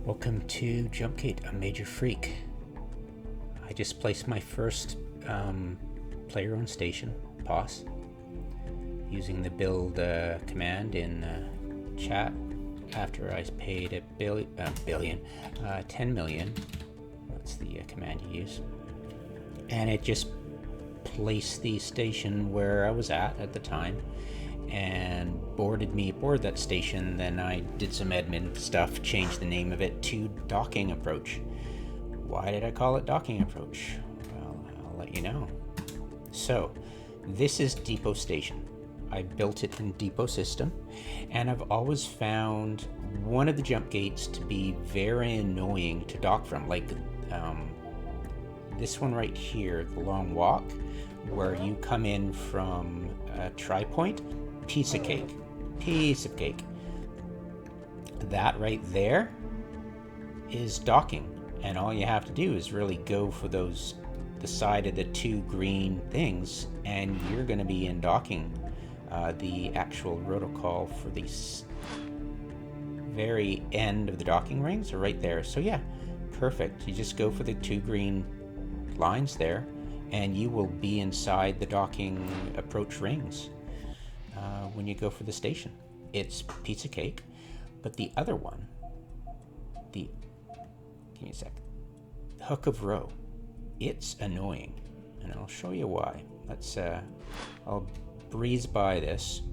Welcome to Jumpgate, a major freak. I just placed my first player-owned station, POS, using the build command in chat after I paid 10 million. That's the command you use. And it just placed the station where I was at the time and boarded me aboard that station. Then I did some admin stuff, changed the name of it to Docking Approach. Why did I call it Docking Approach? Well, I'll let you know. So, this is Depot Station. I built it in Depot System, and I've always found one of the jump gates to be very annoying to dock from, like this one right here, the long walk, where you come in from Tri-Point. Piece of cake. That right there is docking, and all you have to do is really go for the side of the two green things, and you're going to be in docking. The actual protocol for the very end of the docking rings are right there. So yeah, perfect. You just go for the two green lines there, and you will be inside the docking approach rings. When you go for the station, it's piece of cake. But the other one, give me a sec, hook of row, it's annoying, and I'll show you why. I'll breeze by this,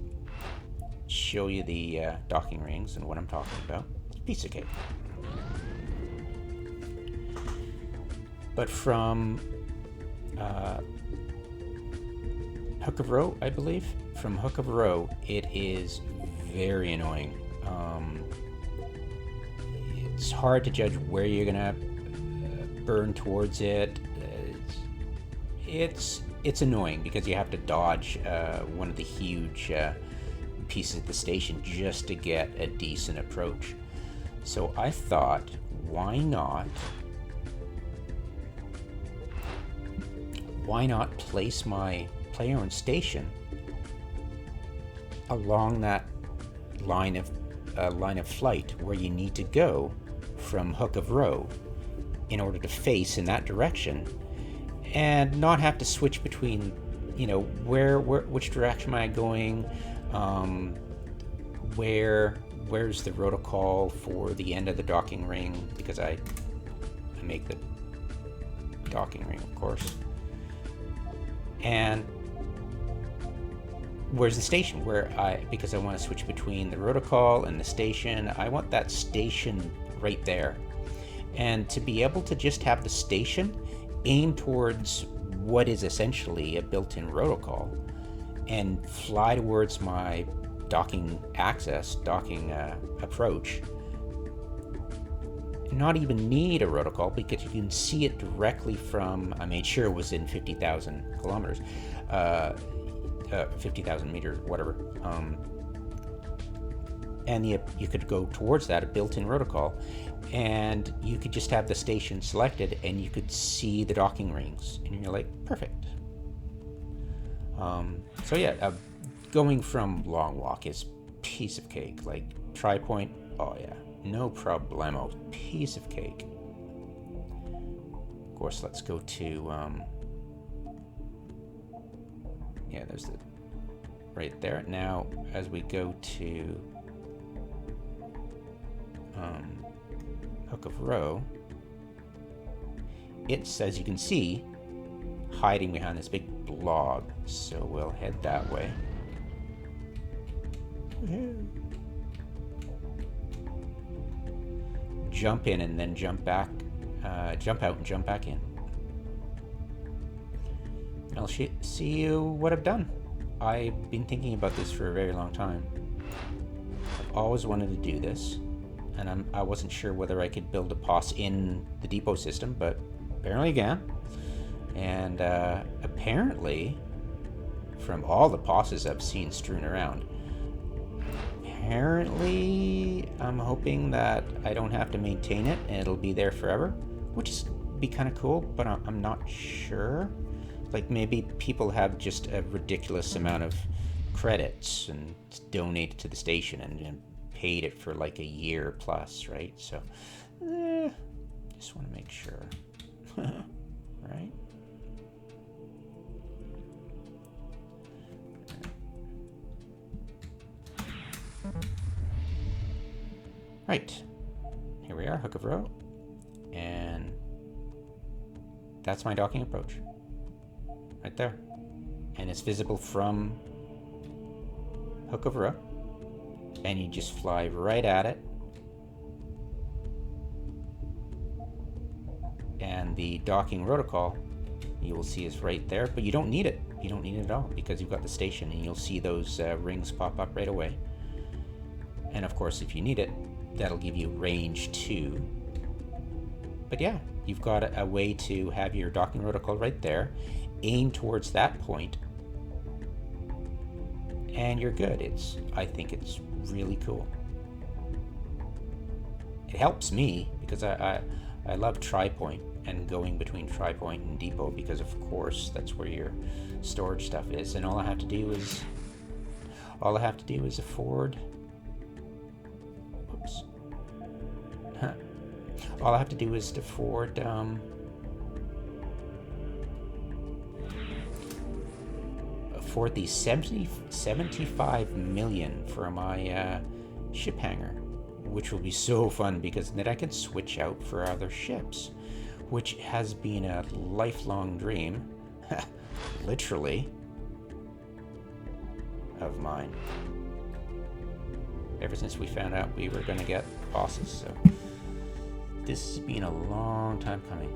show you the docking rings and what I'm talking about. It's piece of cake. But from hook of row, I believe. From hook of row, it is very annoying. It's hard to judge where you're gonna burn towards it. It's annoying because you have to dodge one of the huge pieces of the station just to get a decent approach. So I thought, why not place my player-owned station along that line of flight where you need to go from hook of row in order to face in that direction, and not have to switch between, which direction am I going, where's the protocol for the end of the docking ring, because I make the docking ring, of course, and where's the station, because I want to switch between the protocol and the station. I want that station right there, and to be able to just have the station aim towards what is essentially a built-in protocol and fly towards my docking approach, not even need a protocol, because you can see it directly from, I made sure it was in 50,000 kilometers, 50,000 meters, whatever, and you could go towards that, a built-in protocol, and you could just have the station selected and you could see the docking rings, and you're like, perfect. So yeah, going from long walk is piece of cake. Like Tri-Point, oh yeah, no problemo, piece of cake. Of course, let's go to yeah, there's the right there. Now, as we go to hook of row, it's, as you can see, hiding behind this big blob. So we'll head that way. Jump in and then jump back, jump out and jump back in. I'll see you what I've done. I've been thinking about this for a very long time. I've always wanted to do this, and I wasn't sure whether I could build a POS in the Depot system, but apparently I can. And apparently, from all the POSes I've seen strewn around, apparently I'm hoping that I don't have to maintain it and it'll be there forever, which is be kind of cool, but I'm not sure. Like, maybe people have just a ridiculous amount of credits and donate to the station and paid it for like a year plus, right? So just want to make sure. Right? Right. Here we are, hook of row. And that's my docking approach. Right there. And it's visible from hook of row. And you just fly right at it. And the docking protocol, you will see, is right there, but you don't need it. You don't need it at all because you've got the station, and you'll see those rings pop up right away. And of course, if you need it, that'll give you range 2. But yeah, you've got a way to have your docking protocol right there, aim towards that point, and you're good. I think it's really cool. It helps me because I love tri-point and going between tri-point and depot, because of course that's where your storage stuff is, and all I have to do is afford. Oops. Huh. All I have to do is afford the 75 million for my ship hangar, which will be so fun because then I can switch out for other ships, which has been a lifelong dream, literally, of mine. Ever since we found out we were going to get bosses, so this has been a long time coming.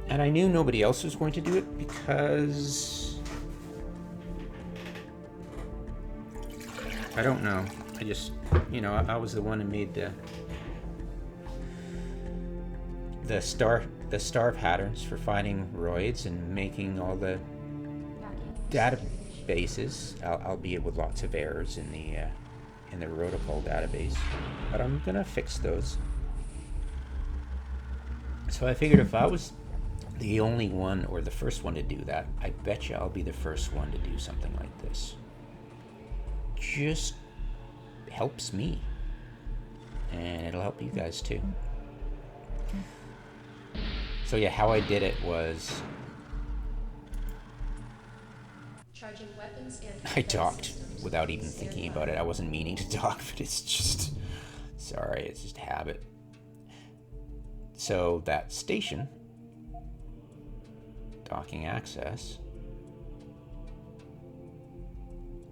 And I knew nobody else was going to do it because I don't know. I just, I was the one who made the star patterns for finding roids and making all the databases, albeit with lots of errors in the protocol database. But I'm gonna fix those. So I figured if I was the only one or the first one to do that, I bet you I'll be the first one to do something like this. Just helps me, and it'll help you guys too. So yeah, how I did it was I docked without even thinking about it. I wasn't meaning to dock, but it's just habit. So that station, docking access,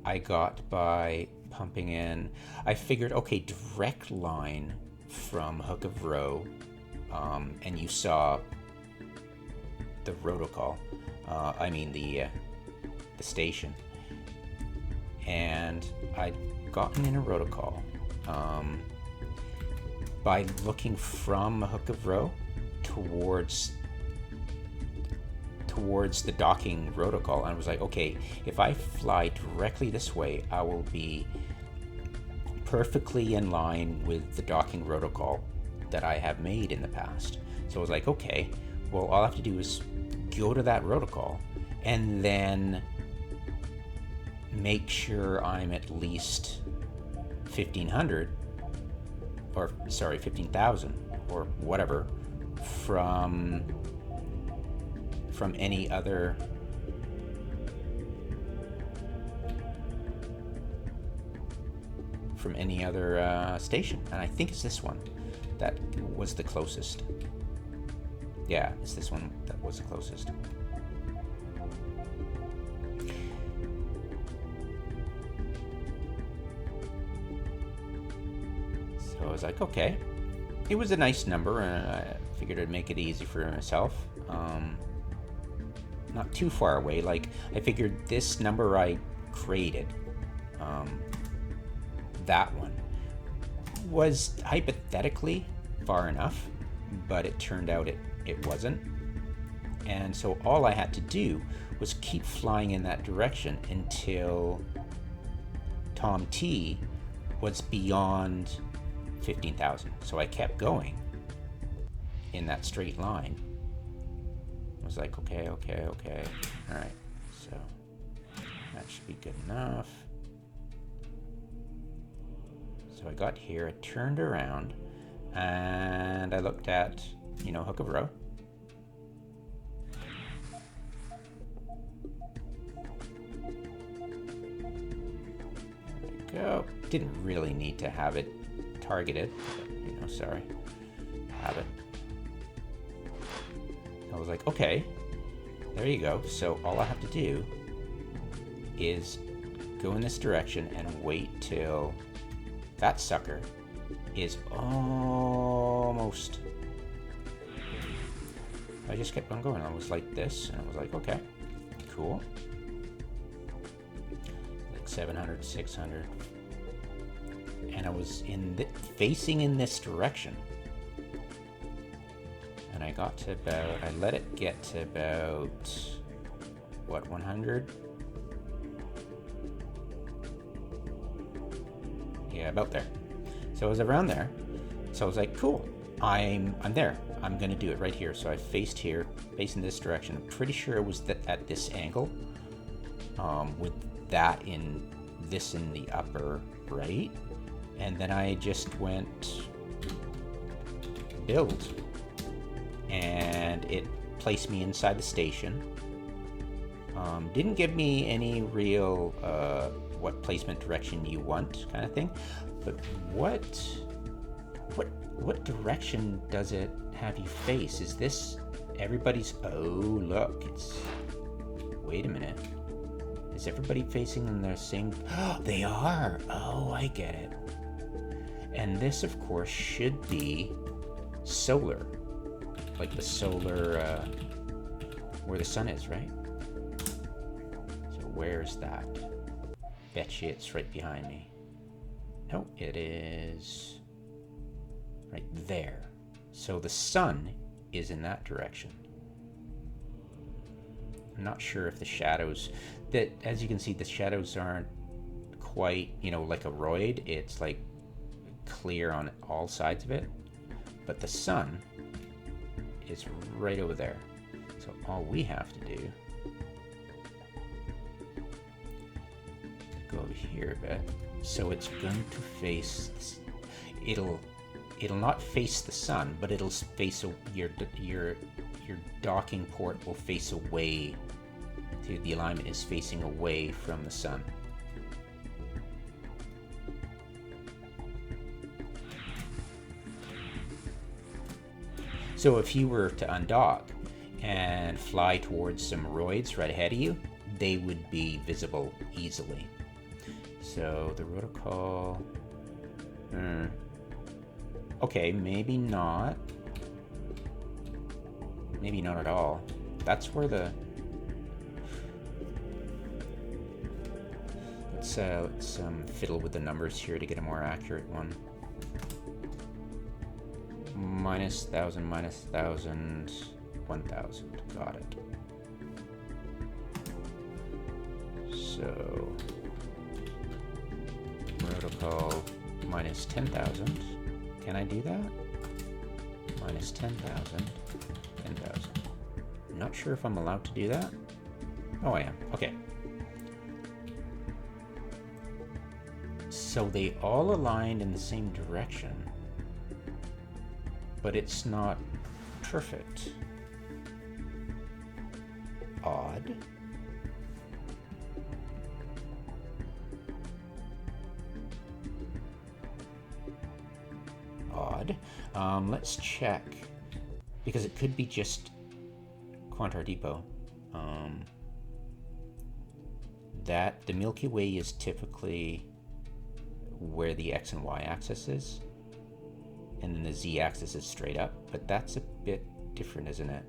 I got by pumping in, I figured, okay, direct line from hook of row, and you saw the protocol, the station, and I'd gotten in a protocol by looking from hook of row towards the docking protocol, and I was like, okay, if I fly directly this way, I will be perfectly in line with the docking protocol that I have made in the past. So I was like, okay, well, all I have to do is go to that protocol and then make sure I'm at least 15,000 or whatever from any other station, and I think it's this one that was the closest. Yeah, it's this one that was the closest. So I was like, okay. It was a nice number, and I figured I'd make it easy for myself. Not too far away. Like, I figured this number I created, that one, was hypothetically far enough, but it turned out it wasn't. And so all I had to do was keep flying in that direction until Tom T was beyond 15,000. So I kept going in that straight line. I was like, okay. All right, so that should be good enough. So I got here, I turned around, and I looked at, you know, hook of row. There we go. Didn't really need to have it targeted, but, you know, sorry. Have it. I was like, okay, there you go. So all I have to do is go in this direction and wait till that sucker is almost... I just kept on going. I was like this, and I was like, okay, cool. Like 700, 600. And I was facing in this direction. And I got to about, I let it get to about, what, 100? Yeah, about there. So I was around there. So I was like, cool, I'm there. I'm gonna do it right here. So I faced here, facing this direction. I'm pretty sure it was at this angle, with that in this in the upper right. And then I just went build. And it placed me inside the station. Didn't give me any real what placement direction you want kind of thing, but what direction does it have you face? Is this everybody's? Oh, look, it's. Wait a minute. Is everybody facing in the same? Oh, they are. Oh, I get it. And this, of course, should be solar. Like the solar, where the sun is, right? So where's that? Betcha it's right behind me. No, it is right there. So the sun is in that direction. I'm not sure if the shadows, that as you can see, the shadows aren't quite, you know, like a roid. It's like clear on all sides of it. But the sun is right over there. So all we have to do, go over here a bit. So it's going to face, it'll not face the sun, but it'll face your docking port will face away. The alignment is facing away from the sun. So if you were to undock and fly towards some roids right ahead of you, they would be visible easily. So the rotocall, okay, maybe not. Maybe not at all. That's where the, let's fiddle with the numbers here to get a more accurate one. Minus 1,000, minus 1,000, 1,000. Got it. So, protocol minus 10,000. Can I do that? Minus 10,000, 10,000. I'm not sure if I'm allowed to do that. Oh, I am. Okay. So they all aligned in the same direction. But it's not perfect. Odd. Odd. Let's check, because it could be just Quantar Depot. That the Milky Way is typically where the X and Y axis is. And then the Z-axis is straight up, but that's a bit different, isn't it?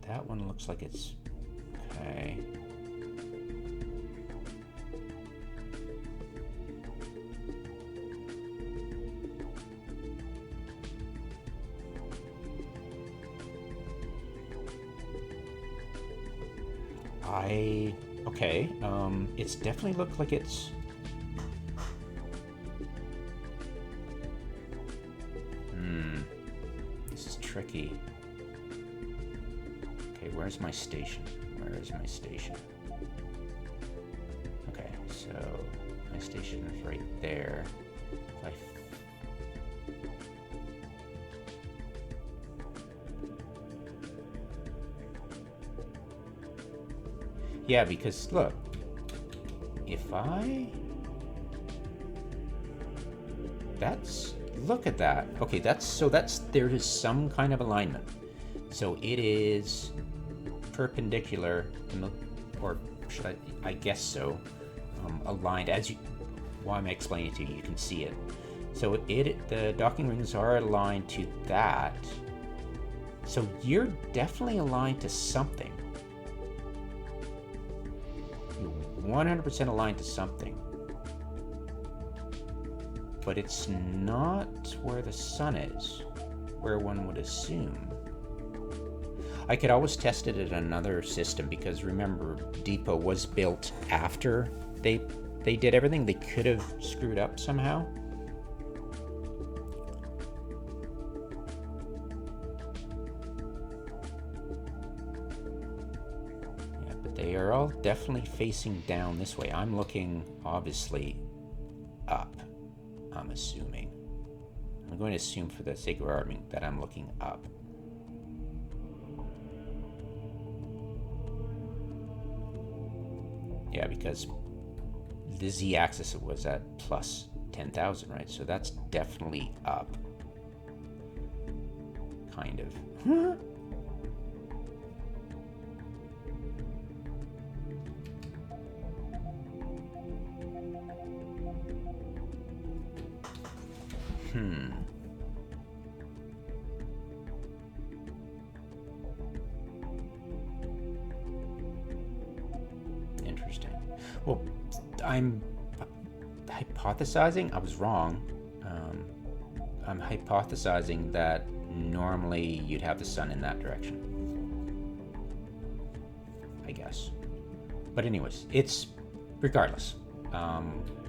That one looks like it's okay. Okay, it's definitely looked like it's tricky. Okay, where's my station? Where is my station? Okay, so my station is right there. Yeah, because look, if I... look at that. Okay, there is some kind of alignment. So it is perpendicular, or should I guess so, aligned as you, while I'm explaining it to you, you can see it. So the docking rings are aligned to that. So you're definitely aligned to something. You're 100% aligned to something. But it's not where the sun is, where one would assume. I could always test it at another system, because remember, Depot was built after they did everything. They could have screwed up somehow. Yeah, but they are all definitely facing down this way. I'm looking, obviously, up. I'm assuming. I'm going to assume for the sake of argument that I'm looking up. Yeah, because the z-axis was at plus 10,000, right? So that's definitely up. Kind of. Interesting. Well, I'm hypothesizing. I was wrong. I'm hypothesizing that normally you'd have the sun in that direction, I guess. But anyways, it's regardless.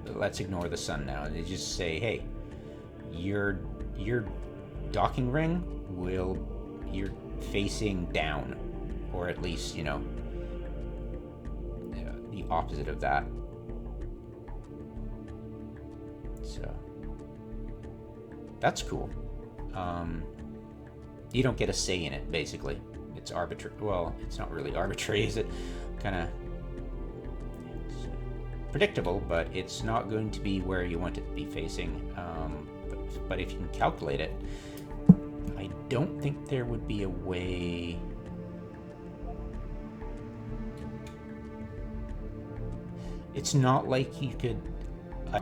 Let's ignore the sun now. They just say, hey, your docking ring you're facing down, or at least, you know, the opposite of that. So that's cool. You don't get a say in it, basically. It's arbitrary. Well, it's not really arbitrary, is it? Kind of predictable, but it's not going to be where you want it to be facing. But if you can calculate it, I don't think there would be a way. It's not like you could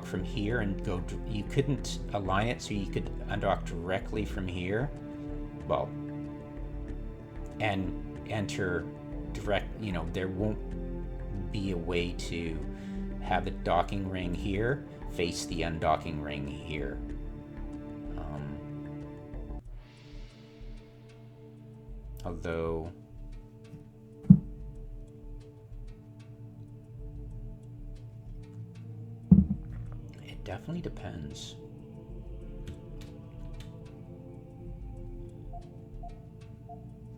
from here and go. You couldn't align it so you could undock directly from here. Well, and enter direct. You know, there won't be a way to have the docking ring here face the undocking ring here. Although it definitely depends.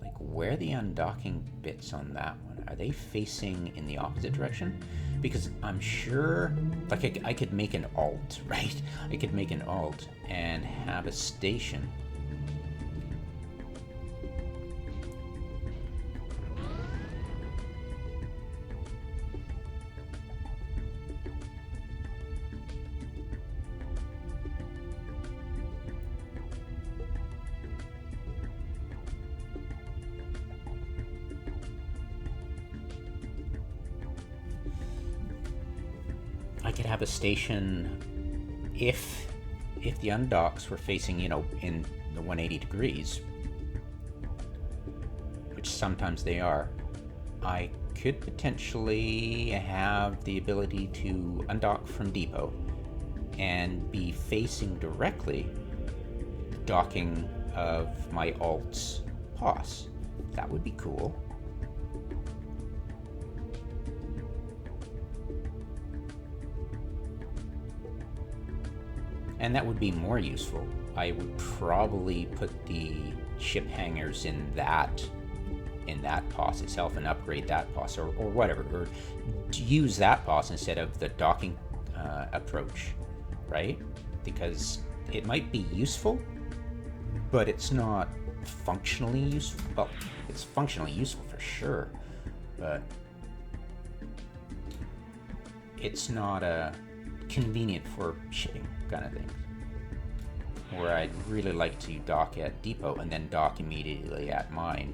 Like, where the undocking bits on that one, are they facing in the opposite direction? Because I'm sure, like, I could make an alt, right? I could make an alt and have a station. I could have a station if the undocks were facing, you know, in the 180 degrees, which sometimes they are. I could potentially have the ability to undock from Depot and be facing directly docking of my alt's POS. That would be cool. And that would be more useful. I would probably put the ship hangars in that POS itself and upgrade that POS or whatever, or use that POS instead of the docking approach, right? Because it might be useful, but it's not functionally useful. Well, it's functionally useful for sure, but it's not convenient for shipping kind of things. Where I'd really like to dock at Depot and then dock immediately at mine.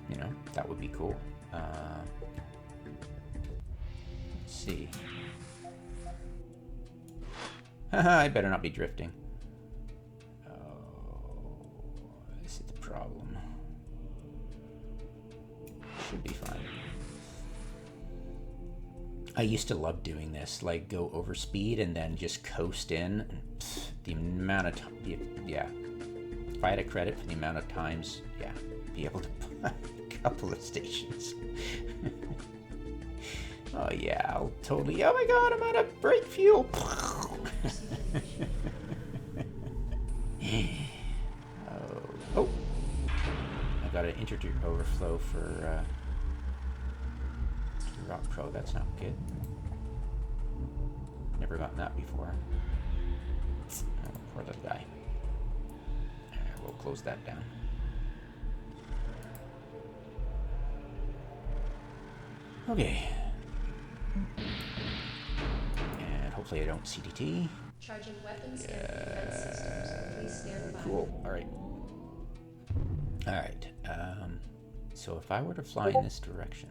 You know, that would be cool. Let's see. I better not be drifting. Oh, this is the problem. Should be fine. I used to love doing this, like go over speed and then just coast in. And the amount of time, yeah. If I had a credit for the amount of times, yeah, be able to buy a couple of stations. Oh yeah, I'll totally. Oh my god, I'm out of brake fuel. Oh, I got an integer overflow for Rock Pro. That's not good. Never gotten that before. Oh, poor little guy. We'll close that down. Okay. And hopefully I don't CDT. Charging weapons and defense systems. Please stand by. Cool. Alright. Alright. So if I were to fly in this direction.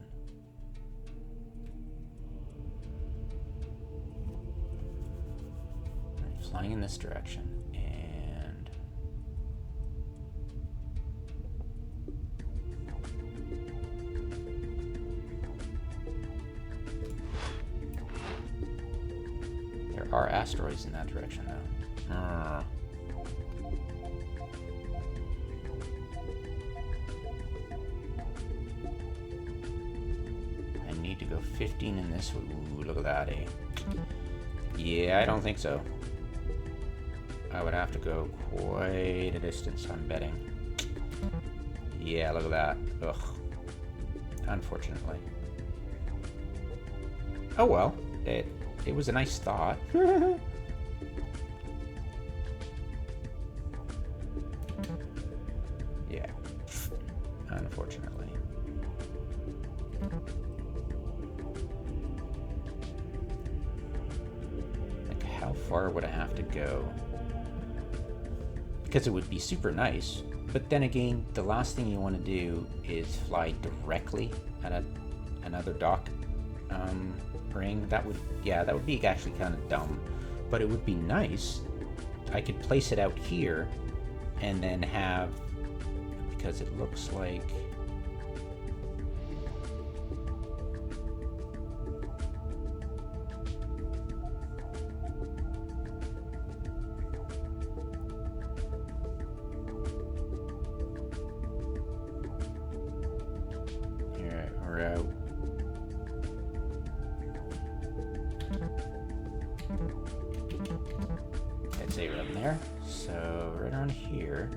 Alright, flying in this direction. And there are asteroids in that direction though. I need to go 15 in this. Ooh, look at that, eh? Yeah, I don't think so. I would have to go quite a distance, I'm betting. Yeah, look at that. Ugh. Unfortunately. Oh well. It was a nice thought. Yeah. Unfortunately. Like, how far would I have to go? Because it would be super nice, but then again, the last thing you want to do is fly directly at another dock ring. That would be actually kind of dumb, but it would be nice. I could place it out here and then have, because it looks like here we're out. I'd say right there. So right around here,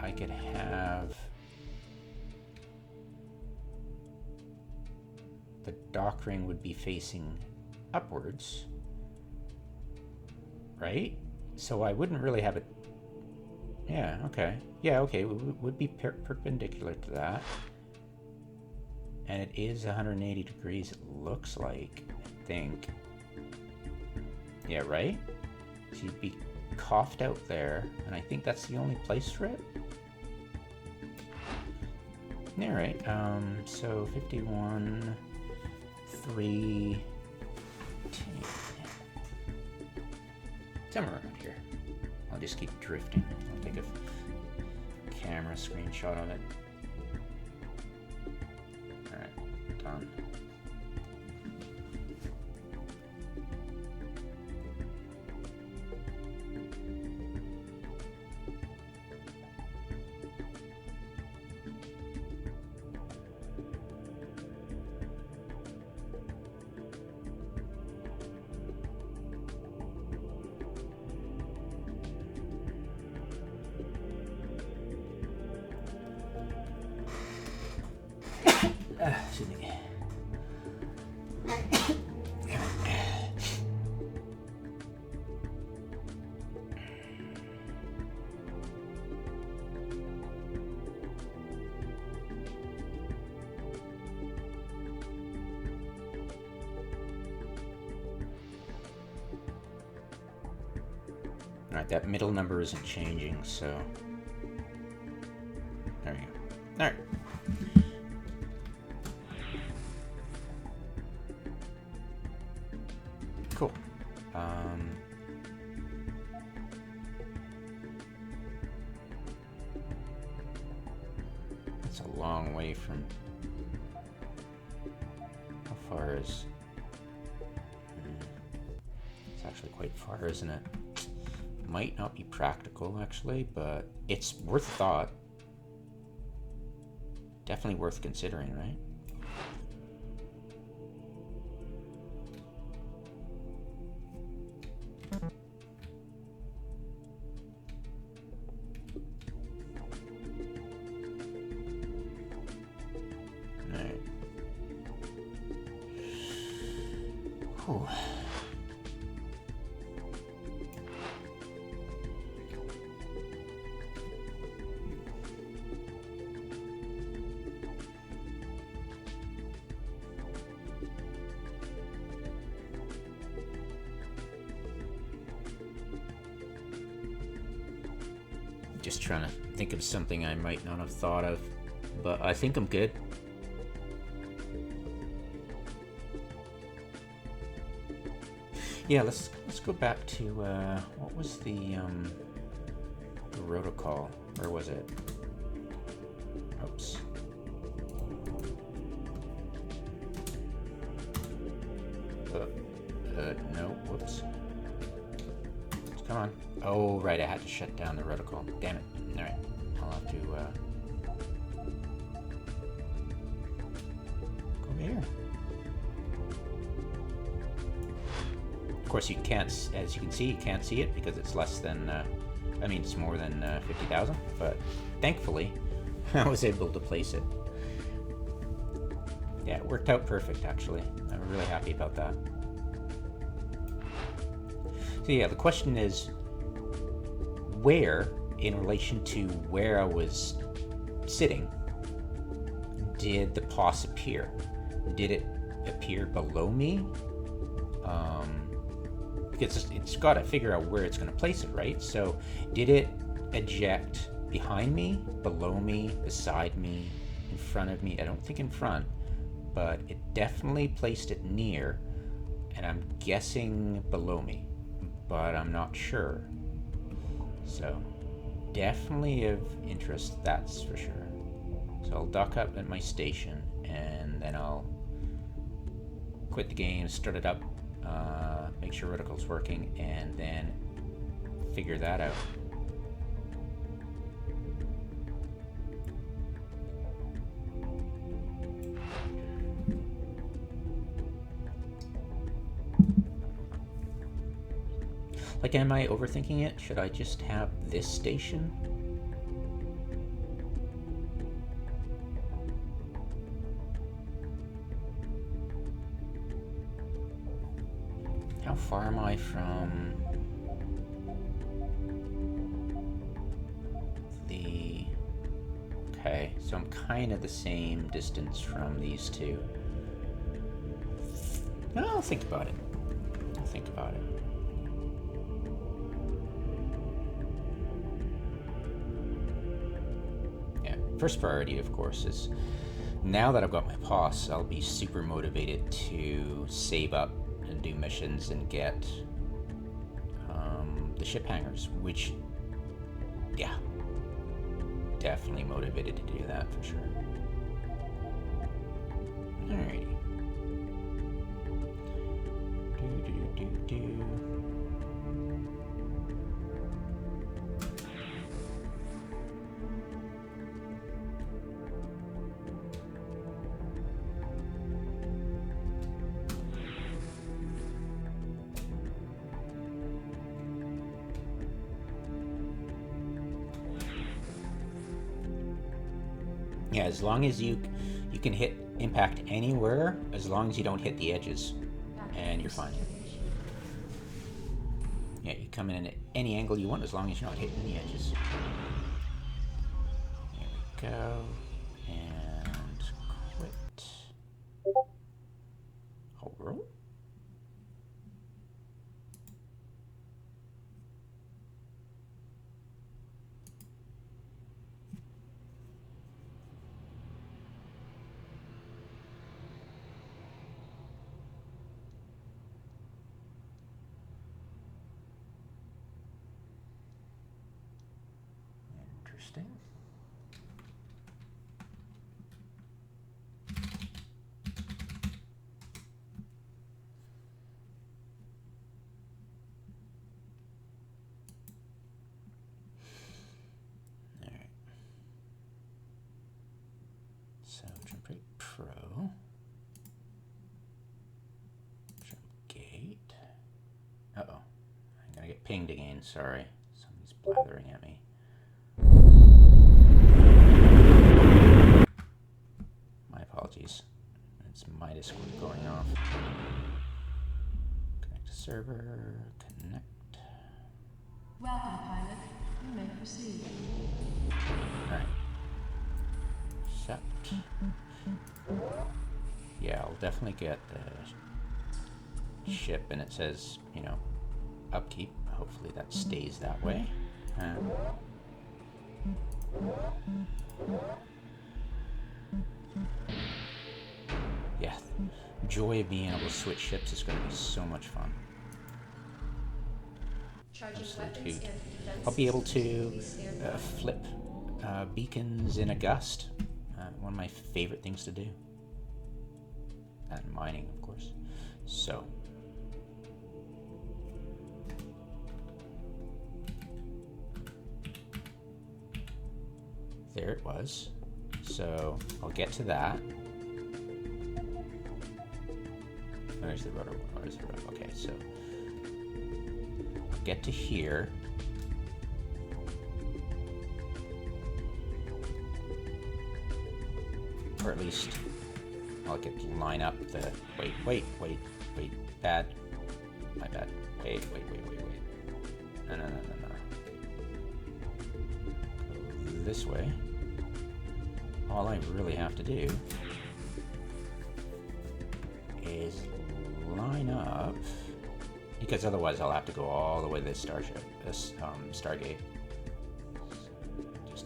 I could have the dock ring would be facing upwards, right? So I wouldn't really have it. Yeah, okay. Yeah, okay. Would be perpendicular to that. And it is 180 degrees, it looks like, I think. Yeah, right? So you'd be coughed out there, and I think that's the only place for it. Yeah, right. So 51, 3, 10. Somewhere around here. I'll just keep drifting. I'll take a camera screenshot of it. Alright, done. Excuse me. Alright, that middle number isn't changing, so... There you go. Alright. Cool. That's a long way from... How far is... It's actually quite far, isn't it? Might not be practical, actually, but it's worth thought. Definitely worth considering, right? Alright. Whew. Just trying to think of something I might not have thought of, but I think I'm good. Yeah, let's go back to what was the protocol? Where was it? Oops. No, whoops. Come on. Oh, right, I had to shut down the reticle. Damn it. Alright, I'll have to go here. Of course, you can't, as you can see, you can't see it because it's less than, I mean, it's more than 50,000, but thankfully, I was able to place it. Yeah, it worked out perfect, actually. I'm really happy about that. So yeah, the question is, where, in relation to where I was sitting, did the POS appear? Did it appear below me? Because it's got to figure out where it's going to place it, right? So did it eject behind me, below me, beside me, in front of me? I don't think in front, but it definitely placed it near, and I'm guessing below me, but I'm not sure. So definitely of interest, that's for sure. So I'll dock up at my station, and then I'll quit the game, start it up, make sure reticle's working, and then figure that out. Like, am I overthinking it? Should I just have this station? How far am I from the... Okay, so I'm kind of the same distance from these two. I'll think about it. I'll think about it. First priority, of course, is now that I've got my POS, I'll be super motivated to save up and do missions and get the ship hangars, which, yeah, definitely motivated to do that for sure. Alrighty. Do. Yeah, as long as you can hit impact anywhere, as long as you don't hit the edges, and you're fine. Yeah, you come in at any angle you want as long as you're not hitting the edges. There we go. And quit. Hold roll. Interesting. So jumpgate pro, jumpgate. Uh-oh, I'm gonna get pinged again, sorry. Somebody's blathering at me. My apologies. It's my Discord going off. Connect to server, connect. Welcome, pilot. You may proceed. Alright. Set. Yeah, I'll definitely get the ship, and it says, you know, upkeep. Hopefully that stays that way. Yeah, joy of being able to switch ships is going to be so much fun. Absolute hoot. I'll be able to flip beacons in a gust. One of my favorite things to do. And mining, of course. So. There it was. So I'll get to that. Where's the rudder? Where's the rudder? Okay, so I'll get to here. Or at least I'll get to line up the wait, bad. My bad. Wait. No. Go this way. All I really have to do is line up, because otherwise I'll have to go all the way to this Stargate. Just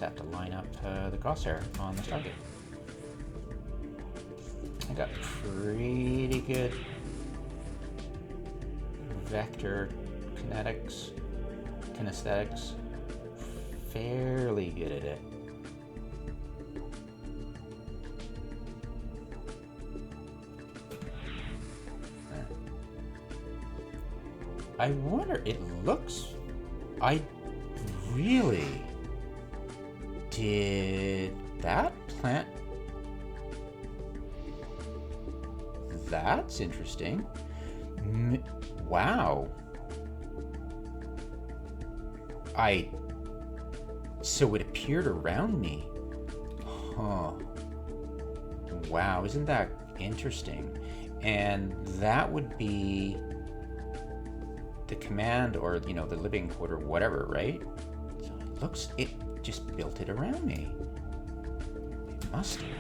have to line up the crosshair on the Stargate. I got pretty good vector kinesthetics, fairly good at it. I wonder, it looks, I really did that plant. That's interesting. Wow. So it appeared around me. Huh. Wow, isn't that interesting? And that would be the command, or, you know, the living quarter, whatever, right? So it just built it around me. It must have.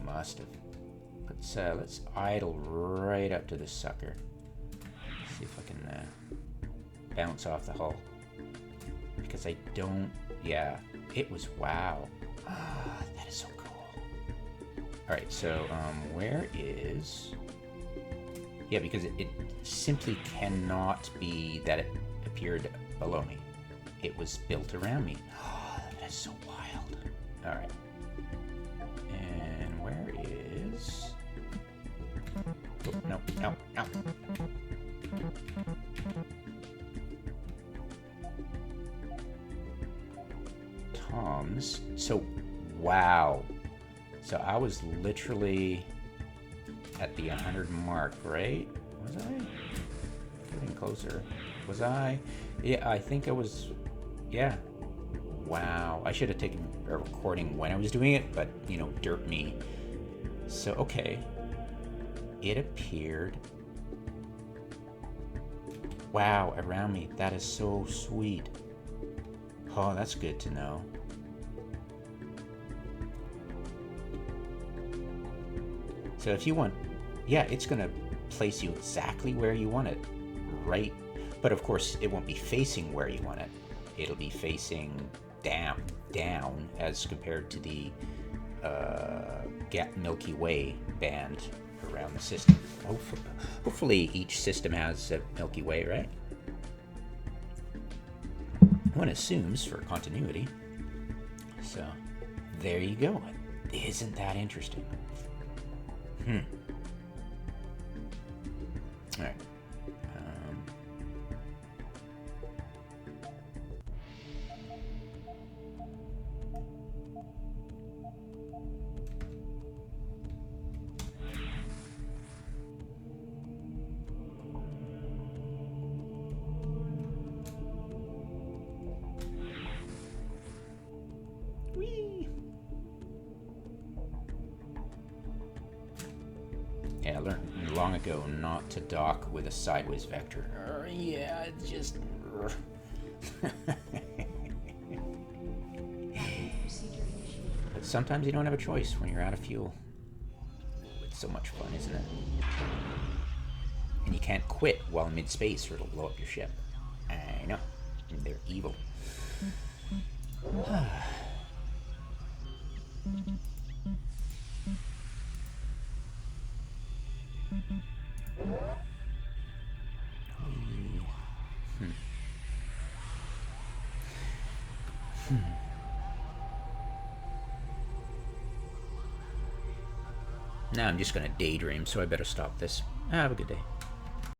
Must have. Let's idle right up to this sucker. See if I can bounce off the hull. Because I don't. Yeah, it was wow. That is so cool. All right, so where is? Yeah, because it simply cannot be that it appeared below me. It was built around me. That is so wild. All right. Where is... Oh, no. Tom's. So, wow. So I was literally at the 100 mark, right? Was I? Getting closer. Was I? Yeah, I think I was... Yeah. Wow. I should have taken a recording when I was doing it, but, you know, dirt me. So, okay. It appeared. Wow, around me. That is so sweet. Oh, that's good to know. So if you want, yeah, it's going to place you exactly where you want it. Right. But of course, it won't be facing where you want it. It'll be facing down as compared to the Milky Way band around the system. Hopefully each system has a Milky Way, right? One assumes for continuity. So there you go. Isn't that interesting? All right. Yeah, I learned long ago not to dock with a sideways vector. Yeah, it's just... But sometimes you don't have a choice when you're out of fuel. It's so much fun, isn't it? And you can't quit while mid-space or it'll blow up your ship. I know. They're evil. Now I'm just going to daydream, so I better stop this. Have a good day.